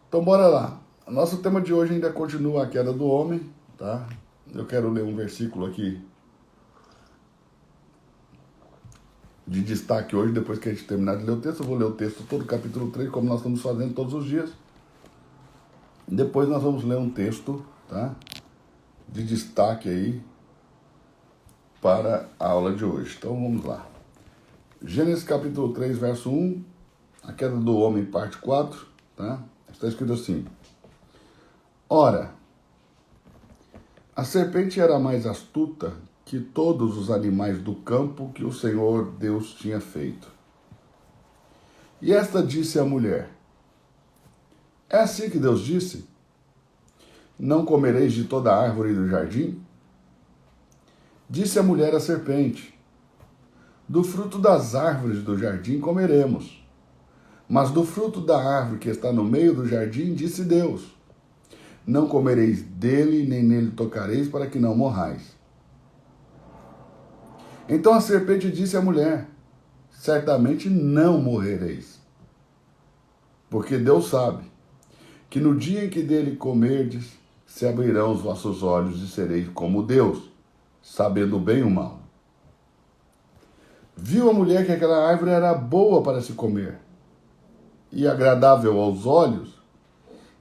Então bora lá. Nosso tema de hoje ainda continua a queda do homem, tá? Eu quero ler um versículo aqui de destaque hoje, depois que a gente terminar de ler o texto. Eu vou ler o texto todo, capítulo 3, como nós estamos fazendo todos os dias. Depois nós vamos ler um texto, tá? De destaque aí para a aula de hoje. Então vamos lá. Gênesis capítulo 3, verso 1, a queda do homem, parte 4, tá? Está escrito assim: Ora, a serpente era mais astuta que todos os animais do campo que o Senhor Deus tinha feito. E esta disse à mulher: É assim que Deus disse? Não comereis de toda a árvore do jardim? Disse a mulher à serpente: Do fruto das árvores do jardim comeremos. Mas do fruto da árvore que está no meio do jardim, disse Deus: Não comereis dele, nem nele tocareis, para que não morrais. Então a serpente disse à mulher: Certamente não morrereis. Porque Deus sabe que no dia em que dele comerdes, se abrirão os vossos olhos e sereis como Deus, sabendo o bem e o mal. Viu a mulher que aquela árvore era boa para se comer, e agradável aos olhos,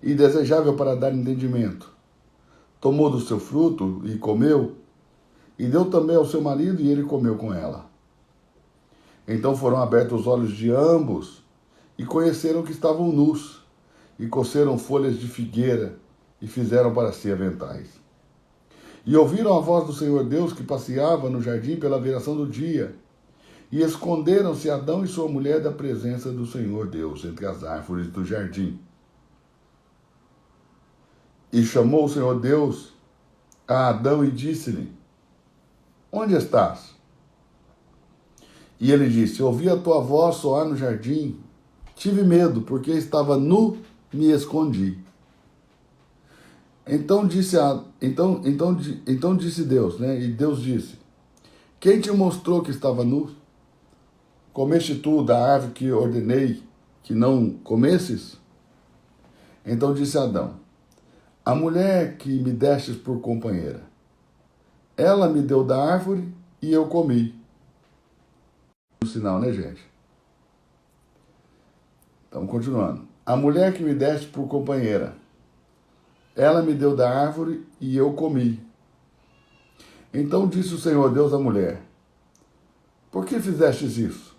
e desejável para dar entendimento. Tomou do seu fruto e comeu, e deu também ao seu marido, e ele comeu com ela. Então foram abertos os olhos de ambos, e conheceram que estavam nus, e coceram folhas de figueira, e fizeram para si aventais. E ouviram a voz do Senhor Deus que passeava no jardim pela viração do dia, e esconderam-se Adão e sua mulher da presença do Senhor Deus entre as árvores do jardim. E chamou o Senhor Deus a Adão e disse-lhe: Onde estás? E ele disse: Ouvi a tua voz soar no jardim. Tive medo, porque estava nu, me escondi. Então disse Deus, né? E Deus disse: Quem te mostrou que estava nu? Comeste tu da árvore que ordenei que não comesses? Então disse Adão: A mulher que me destes por companheira, ela me deu da árvore e eu comi. Um sinal, né, gente? Então, continuando. A mulher que me deste por companheira, ela me deu da árvore e eu comi. Então disse o Senhor Deus à mulher: Por que fizestes isso?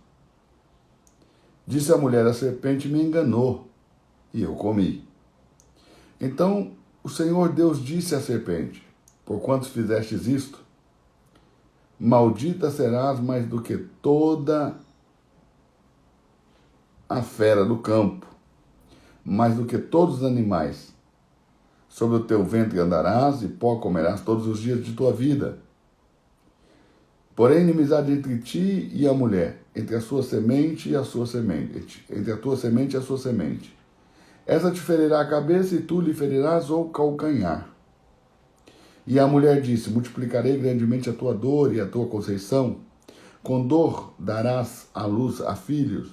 Disse a mulher: A serpente me enganou e eu comi. Então o Senhor Deus disse à serpente: Porquanto fizestes isto, maldita serás mais do que toda a fera do campo, mais do que todos os animais. Sobre o teu ventre andarás e pó comerás todos os dias de tua vida. Porém, inimizade entre ti e a mulher, entre a sua semente e a sua semente, entre a tua semente e a sua semente. Essa te ferirá a cabeça e tu lhe ferirás o calcanhar. E a mulher disse: Multiplicarei grandemente a tua dor e a tua conceição. Com dor darás à luz a filhos,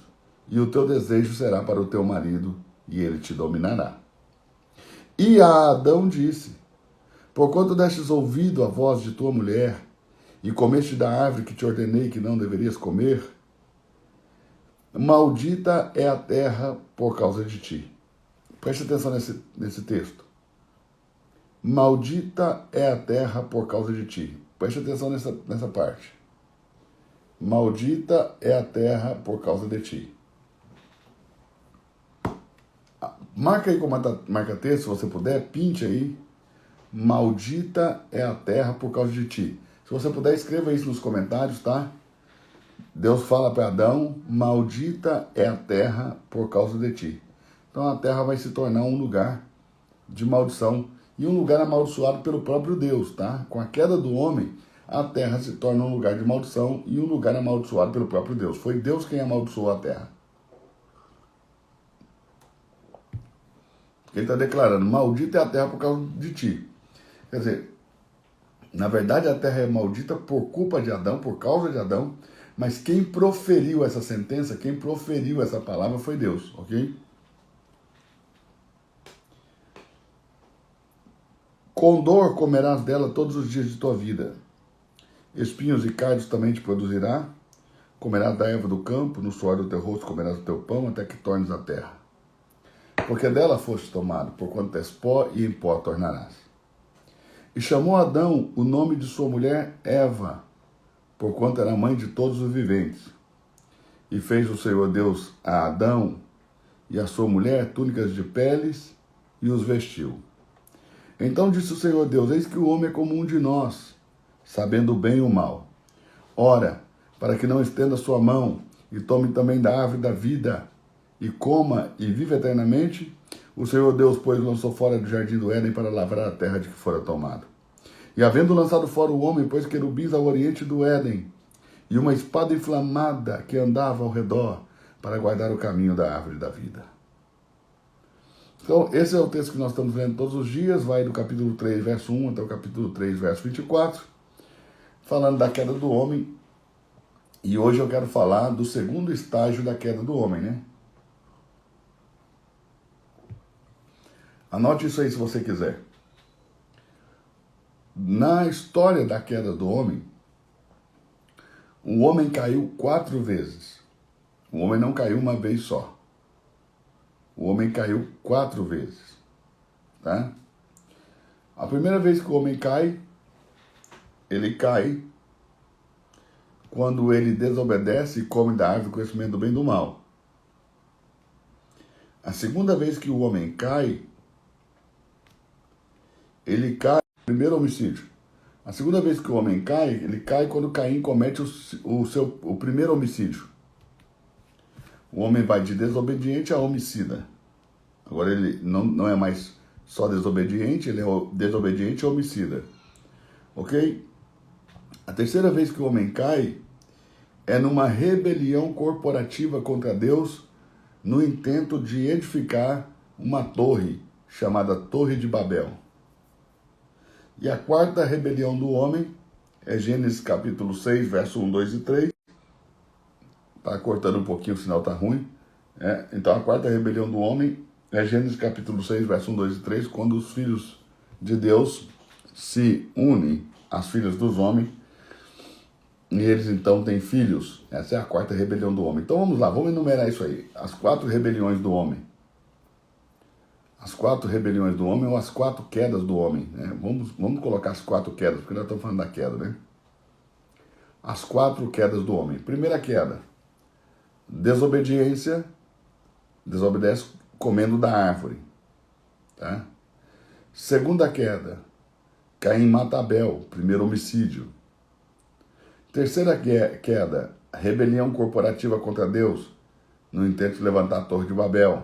e o teu desejo será para o teu marido, e ele te dominará. E a Adão disse: Porquanto destes ouvido à voz de tua mulher, e comeste da árvore que te ordenei que não deverias comer, maldita é a terra por causa de ti. Preste atenção nesse texto. Maldita é a terra por causa de ti. Preste atenção nessa parte. Maldita é a terra por causa de ti. Marca aí com marca-texto, se você puder, pinte aí. Maldita é a terra por causa de ti. Se você puder, escreva isso nos comentários, tá? Deus fala para Adão: Maldita é a terra por causa de ti. Então a terra vai se tornar um lugar de maldição e um lugar amaldiçoado pelo próprio Deus, tá? Com a queda do homem, a terra se torna um lugar de maldição e um lugar amaldiçoado pelo próprio Deus. Foi Deus quem amaldiçoou a terra. Ele está declarando: Maldita é a terra por causa de ti. Quer dizer, na verdade a terra é maldita por culpa de Adão, por causa de Adão, mas quem proferiu essa sentença, quem proferiu essa palavra foi Deus, ok? Com dor comerás dela todos os dias de tua vida. Espinhos e cardos também te produzirá. Comerás da erva do campo, no suor do teu rosto comerás o teu pão, até que tornes a terra. Porque dela foste tomado, porquanto és pó, e em pó tornarás. E chamou Adão o nome de sua mulher Eva, porquanto era mãe de todos os viventes. E fez o Senhor Deus a Adão e a sua mulher túnicas de peles, e os vestiu. Então disse o Senhor Deus: eis que o homem é como um de nós, sabendo o bem e o mal. Ora, para que não estenda sua mão, e tome também da árvore da vida, e coma e viva eternamente, o Senhor Deus, pois, lançou fora do jardim do Éden para lavrar a terra de que fora tomado. E havendo lançado fora o homem, pôs querubins ao oriente do Éden, e uma espada inflamada que andava ao redor, para guardar o caminho da árvore da vida. Então, esse é o texto que nós estamos lendo todos os dias, vai do capítulo 3, verso 1 até o capítulo 3, verso 24, falando da queda do homem. E hoje eu quero falar do segundo estágio da queda do homem, né? Anote isso aí se você quiser. Na história da queda do homem, o homem caiu 4 vezes. O homem não caiu uma vez só. O homem caiu 4 vezes. Tá? A primeira vez que o homem cai, ele cai quando ele desobedece e come da árvore do conhecimento do bem e do mal. A segunda vez que o homem cai, ele cai no primeiro homicídio. A segunda vez que o homem cai, ele cai quando Caim comete o primeiro homicídio. O homem vai de desobediente a homicida. Agora ele não é mais só desobediente, ele é desobediente a homicida. Ok? A terceira vez que o homem cai é numa rebelião corporativa contra Deus, no intento de edificar uma torre, chamada Torre de Babel. E a quarta rebelião do homem é Gênesis capítulo 6, verso 1, 2 e 3. Tá cortando um pouquinho, o sinal tá ruim. Então a quarta rebelião do homem é Gênesis capítulo 6, verso 1, 2 e 3, quando os filhos de Deus se unem às filhas dos homens, e eles então têm filhos. Essa é a quarta rebelião do homem. Então vamos lá, vamos enumerar isso aí. As 4 rebeliões do homem. As 4 rebeliões do homem ou as 4 quedas do homem. Né? Vamos colocar as 4 quedas, porque nós estamos falando da queda, né? As 4 quedas do homem. Primeira queda: desobediência. Desobedece comendo da árvore. Tá? Segunda queda: Caim mata Abel, primeiro homicídio. Terceira queda: rebelião corporativa contra Deus, no intento de levantar a Torre de Babel.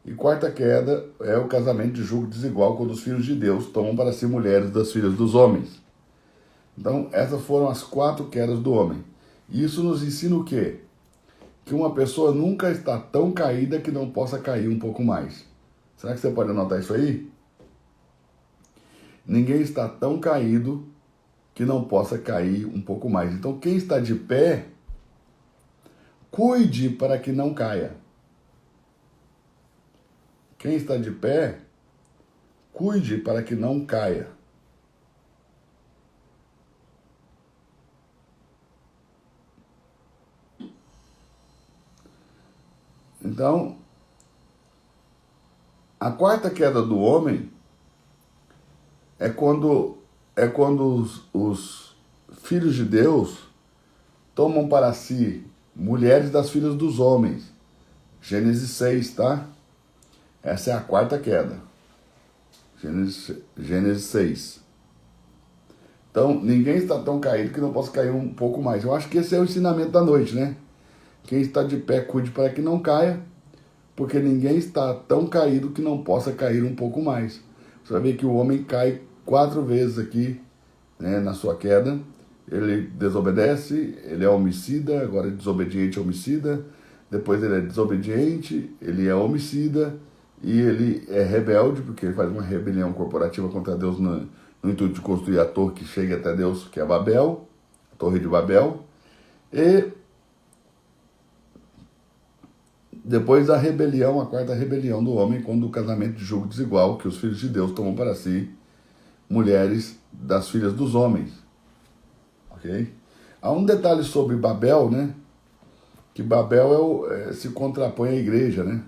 E quarta queda é o casamento de julgo desigual, quando os filhos de Deus tomam para si mulheres das filhas dos homens. Então, essas foram as 4 quedas do homem. E isso nos ensina o quê? Que uma pessoa nunca está tão caída que não possa cair um pouco mais. Será que você pode anotar isso aí? Ninguém está tão caído que não possa cair um pouco mais. Então, quem está de pé, cuide para que não caia. Quem está de pé, cuide para que não caia. Então, a quarta queda do homem é quando os filhos de Deus tomam para si mulheres das filhas dos homens. Gênesis 6, tá? Essa é a quarta queda. Gênesis 6. Então, ninguém está tão caído que não possa cair um pouco mais. Eu acho que esse é o ensinamento da noite, né? Quem está de pé, cuide para que não caia, porque ninguém está tão caído que não possa cair um pouco mais. Você vai ver que o homem cai 4 vezes aqui, né, na sua queda. Ele desobedece, ele é homicida, agora é desobediente homicida. Depois ele é desobediente, ele é homicida. E ele é rebelde, porque ele faz uma rebelião corporativa contra Deus no intuito de construir a torre que chega até Deus, que é Babel, a Torre de Babel. E depois da rebelião, a quarta rebelião do homem, quando o casamento de julgo desigual, que os filhos de Deus tomam para si mulheres das filhas dos homens. Ok? Há um detalhe sobre Babel, né? Que Babel se contrapõe à igreja, né?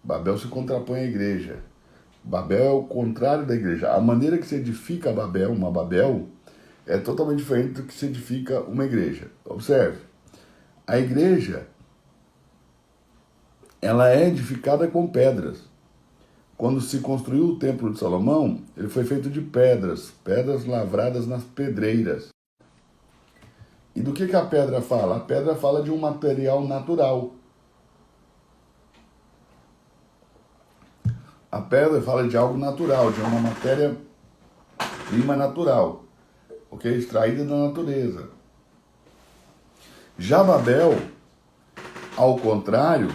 Babel se contrapõe à igreja. Babel é o contrário da igreja. A maneira que se edifica Babel, uma Babel, é totalmente diferente do que se edifica uma igreja. Observe, a igreja, ela é edificada com pedras. Quando se construiu o templo de Salomão, ele foi feito de pedras, pedras lavradas nas pedreiras. E do que a pedra fala? A pedra fala de um material natural. A pedra fala de algo natural, de uma matéria-prima natural, ok? Extraída da natureza. Já Babel, ao contrário,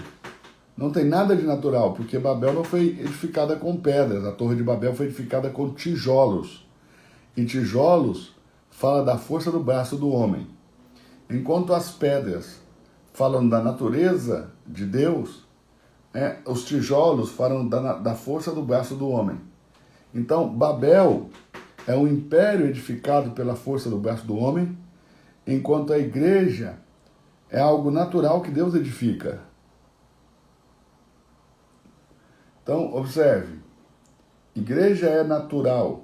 não tem nada de natural, porque Babel não foi edificada com pedras. A Torre de Babel foi edificada com tijolos. E tijolos fala da força do braço do homem. Enquanto as pedras falam da natureza de Deus, os tijolos falam da força do braço do homem. Então, Babel é um império edificado pela força do braço do homem, enquanto a igreja é algo natural que Deus edifica. Então, observe, igreja é natural,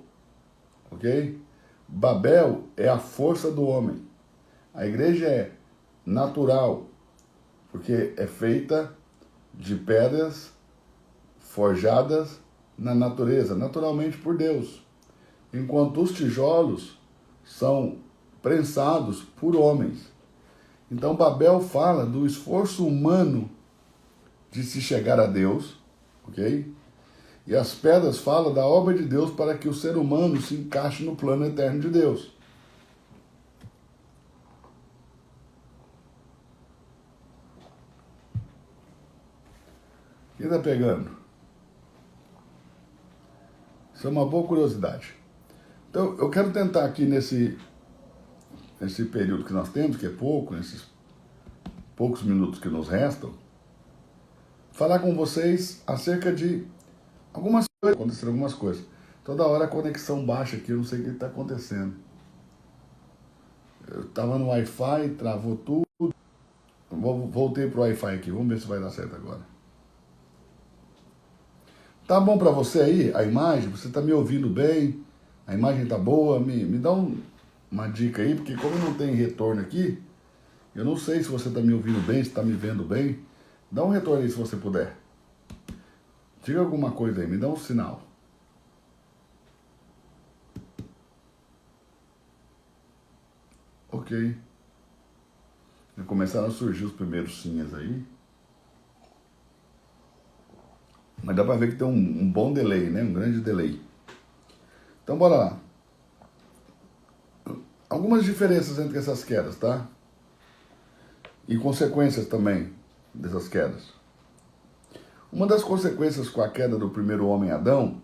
ok? Babel é a força do homem. A igreja é natural, porque é feita de pedras forjadas na natureza, naturalmente por Deus. Enquanto os tijolos são prensados por homens. Então Babel fala do esforço humano de se chegar a Deus, ok? E as pedras falam da obra de Deus para que o ser humano se encaixe no plano eterno de Deus. Quem está pegando? Isso é uma boa curiosidade. Então, eu quero tentar aqui nesse período que nós temos, que é pouco, nesses poucos minutos que nos restam, falar com vocês acerca de algumas coisas, aconteceram algumas coisas. Toda hora a conexão baixa aqui, eu não sei o que está acontecendo. Eu estava no Wi-Fi, travou tudo. Voltei pro Wi-Fi aqui, vamos ver se vai dar certo agora. Tá bom para você aí, a imagem? Você tá me ouvindo bem? A imagem tá boa? Me dá uma dica aí, porque como não tem retorno aqui, eu não sei se você tá me ouvindo bem, se tá me vendo bem. Dá um retorno aí se você puder. Diga alguma coisa aí, me dá um sinal. Ok. Já começaram a surgir os primeiros sinhas aí. Mas dá para ver que tem um bom delay, né? Um grande delay. Então, bora lá. Algumas diferenças entre essas quedas, tá? E consequências também dessas quedas. Uma das consequências com a queda do primeiro homem Adão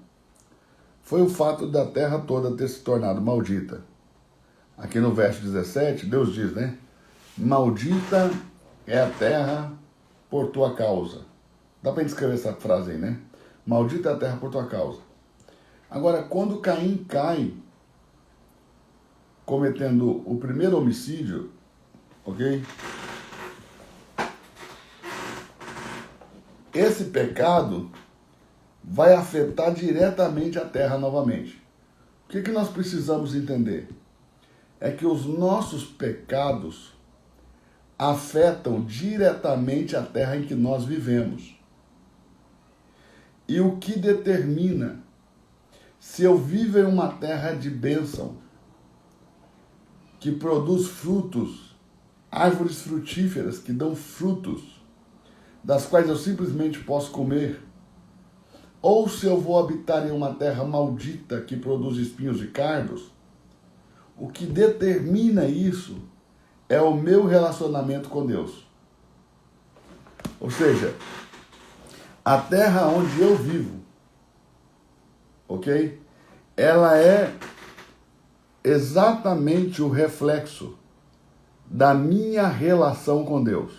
foi o fato da terra toda ter se tornado maldita. Aqui no verso 17, Deus diz, né? Maldita é a terra por tua causa. Dá para escrever essa frase aí, né? Maldita é a terra por tua causa. Agora, quando Caim cai, cometendo o primeiro homicídio, ok? Esse pecado vai afetar diretamente a terra novamente. O que nós precisamos entender? É que os nossos pecados afetam diretamente a terra em que nós vivemos. E o que determina se eu vivo em uma terra de bênção, que produz frutos, árvores frutíferas que dão frutos, das quais eu simplesmente posso comer, ou se eu vou habitar em uma terra maldita que produz espinhos e cardos, o que determina isso é o meu relacionamento com Deus. Ou seja, a terra onde eu vivo, ok? Ela é exatamente o reflexo da minha relação com Deus.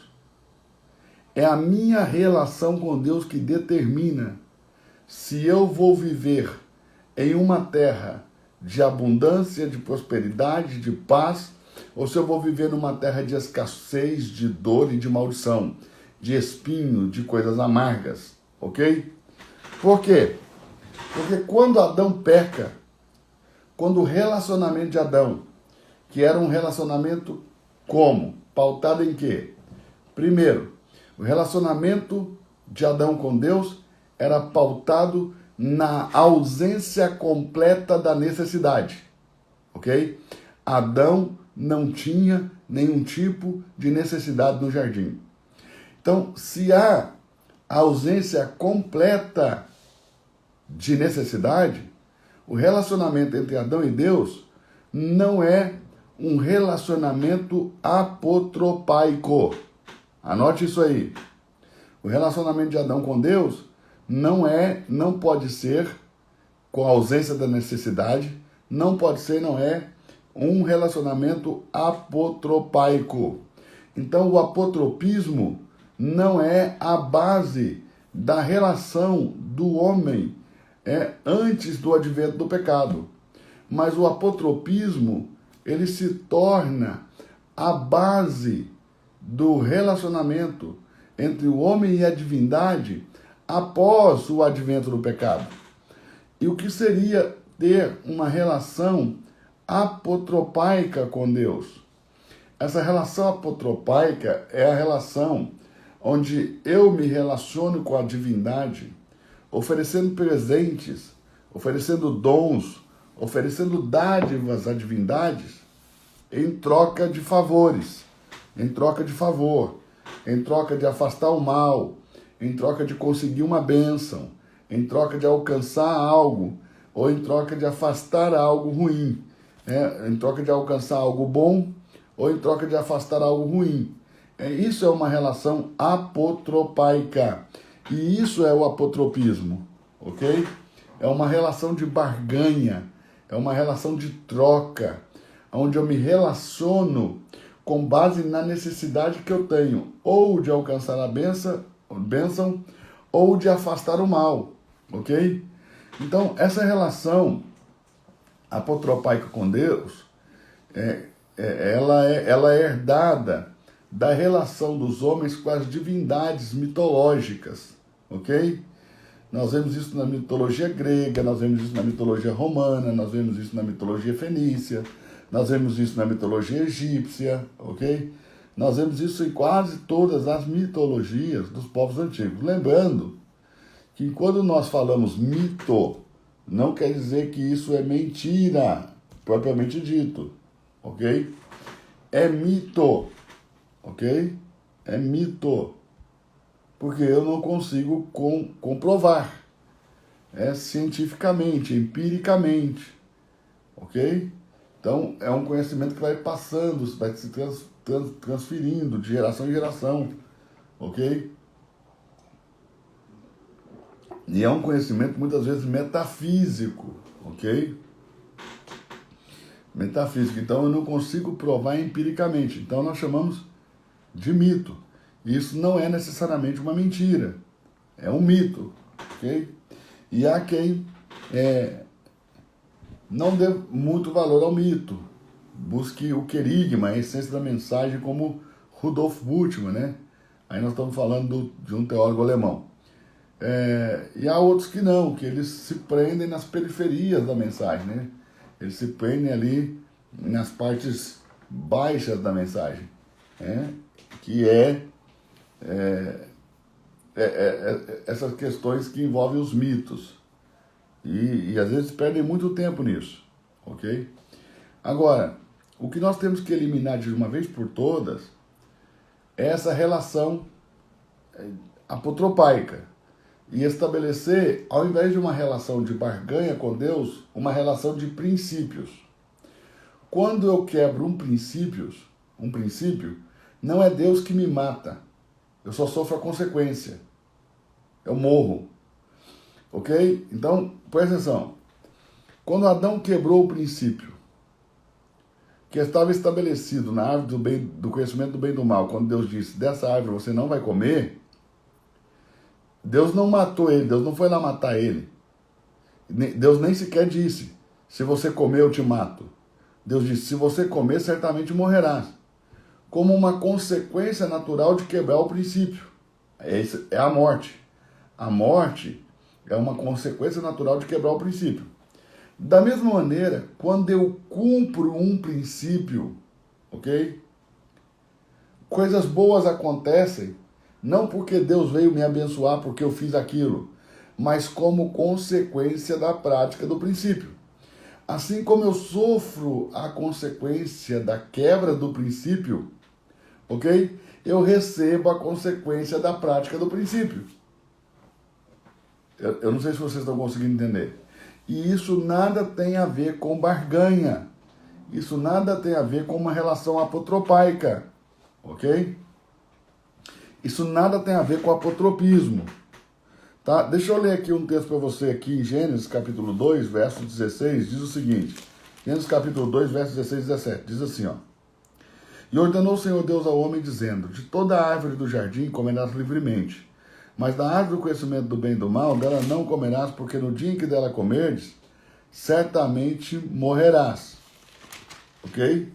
É a minha relação com Deus que determina se eu vou viver em uma terra de abundância, de prosperidade, de paz, ou se eu vou viver numa terra de escassez, de dor e de maldição, de espinho, de coisas amargas, ok? Por quê? Porque quando Adão peca, quando o relacionamento de Adão, que era um relacionamento como? Pautado em quê? Primeiro, o relacionamento de Adão com Deus era pautado na ausência completa da necessidade, ok? Adão não tinha nenhum tipo de necessidade no jardim. Então, se há ausência completa de necessidade, o relacionamento entre Adão e Deus não é um relacionamento apotropaico. Anote isso aí. O relacionamento de Adão com Deus não pode ser com a ausência da necessidade, não é um relacionamento apotropaico. Então, o apotropismo não é a base da relação do homem antes do advento do pecado. Mas o apotropismo, ele se torna a base do relacionamento entre o homem e a divindade após o advento do pecado. E o que seria ter uma relação apotropaica com Deus? Essa relação apotropaica é a relação onde eu me relaciono com a divindade, oferecendo presentes, oferecendo dons, oferecendo dádivas a divindades em troca de favores, em troca de favor, em troca de afastar o mal, em troca de conseguir uma bênção, em troca de alcançar algo, ou em troca de afastar algo ruim, em troca de alcançar algo bom, ou em troca de afastar algo ruim. Isso é uma relação apotropaica, e isso é o apotropismo, ok? É uma relação de barganha, é uma relação de troca, onde eu me relaciono com base na necessidade que eu tenho, ou de alcançar a bênção, ou de afastar o mal, ok? Então, essa relação apotropaica com Deus, ela é herdada da relação dos homens com as divindades mitológicas, ok? Nós vemos isso na mitologia grega, nós vemos isso na mitologia romana, nós vemos isso na mitologia fenícia, nós vemos isso na mitologia egípcia, ok? Nós vemos isso em quase todas as mitologias dos povos antigos. Lembrando que quando nós falamos mito, não quer dizer que isso é mentira, propriamente dito, ok? É mito, ok? É mito, porque eu não consigo comprovar, cientificamente, empiricamente, ok? Então, é um conhecimento que vai passando, vai se transferindo de geração em geração, ok? E é um conhecimento muitas vezes metafísico, ok? Metafísico. Então, eu não consigo provar empiricamente. Então, nós chamamos de mito. Isso não é necessariamente uma mentira. É um mito, ok? E há quem não dê muito valor ao mito. Busque o querigma, a essência da mensagem, como Rudolf Bultmann, né? Aí nós estamos falando de um teólogo alemão. E há outros que não, que eles se prendem nas periferias da mensagem, né? Eles se prendem ali nas partes baixas da mensagem, que essas questões que envolvem os mitos. E às vezes perdem muito tempo nisso, ok? Agora, o que nós temos que eliminar de uma vez por todas é essa relação apotropaica e estabelecer, ao invés de uma relação de barganha com Deus, uma relação de princípios. Quando eu quebro um princípio, não é Deus que me mata, eu só sofro a consequência, eu morro, ok? Então, presta atenção, quando Adão quebrou o princípio que estava estabelecido na árvore do conhecimento do bem e do mal, quando Deus disse, dessa árvore você não vai comer, Deus não matou ele, Deus não foi lá matar ele. Deus nem sequer disse, se você comer eu te mato. Deus disse, se você comer, certamente morrerás. Como uma consequência natural de quebrar o princípio. É a morte. A morte é uma consequência natural de quebrar o princípio. Da mesma maneira, quando eu cumpro um princípio, ok? Coisas boas acontecem, não porque Deus veio me abençoar porque eu fiz aquilo, mas como consequência da prática do princípio. Assim como eu sofro a consequência da quebra do princípio, ok? Eu recebo a consequência da prática do princípio. Eu não sei se vocês estão conseguindo entender. E isso nada tem a ver com barganha. Isso nada tem a ver com uma relação apotropaica. Ok? Isso nada tem a ver com apotropismo. Tá? Deixa eu ler aqui um texto para você aqui em Gênesis capítulo 2, verso 16, diz o seguinte. Gênesis capítulo 2, verso 16 e 17. Diz assim, ó. E ordenou o Senhor Deus ao homem, dizendo, de toda a árvore do jardim comerás livremente, mas da árvore do conhecimento do bem e do mal, dela não comerás, porque no dia em que dela comerdes, certamente morrerás. Ok?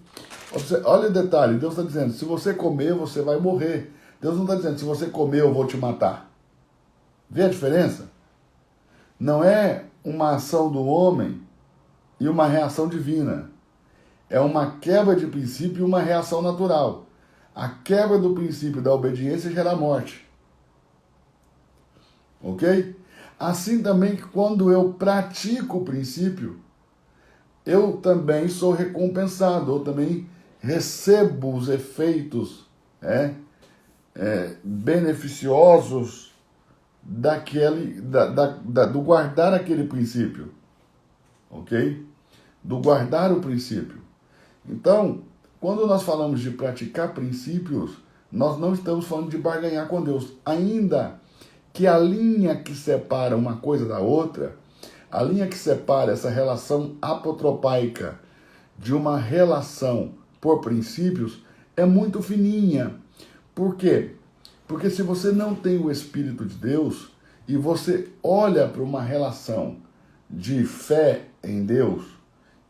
Olha o detalhe, Deus está dizendo, se você comer, você vai morrer. Deus não está dizendo, se você comer, eu vou te matar. Vê a diferença? Não é uma ação do homem e uma reação divina. É uma quebra de princípio e uma reação natural. A quebra do princípio da obediência gera morte. Ok? Assim também que quando eu pratico o princípio, eu também sou recompensado, eu também recebo os efeitos beneficiosos do guardar aquele princípio. Ok? Do guardar o princípio. Então, quando nós falamos de praticar princípios, nós não estamos falando de barganhar com Deus. Ainda que a linha que separa uma coisa da outra, a linha que separa essa relação apotropaica de uma relação por princípios é muito fininha. Por quê? Porque se você não tem o Espírito de Deus e você olha para uma relação de fé em Deus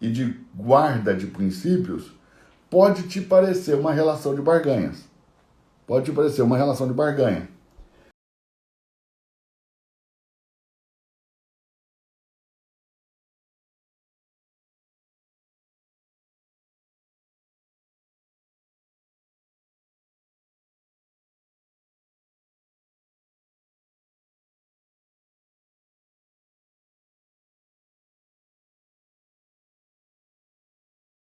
e de guarda de princípios, pode te parecer uma relação de barganhas. Pode te parecer uma relação de barganha.